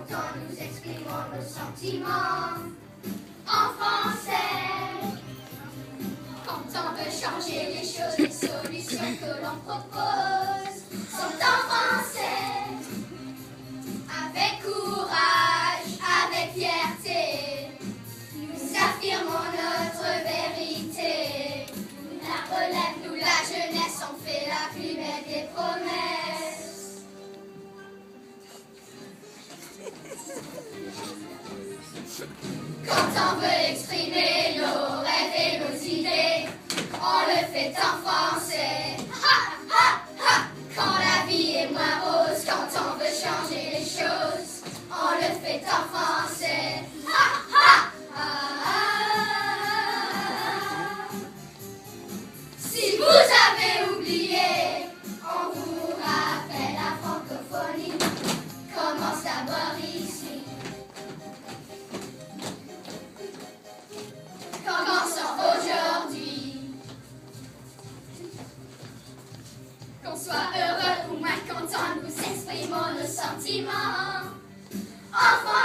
content, nous exprimons nos sentiments en français. Quand on veut changer les choses, les solutions que l'on propose sont en français. Avec courage, avec fierté, nous affirmons notre vérité. Nous la relève, nous la jeunesse, on fait la plus belle des promesses. Quand on veut exprimer nos rêves et nos idées, on le fait en français. Ha, ha, ha. Quand la vie est moins rose, quand on veut changer les choses, on le fait en français. Ha, ha, ha. Si vous avez oublié, on vous rappelle la francophonie commence d'abord ici. Commençons aujourd'hui. Qu'on soit heureux ou moins content, nous exprimons nos sentiments. Enfants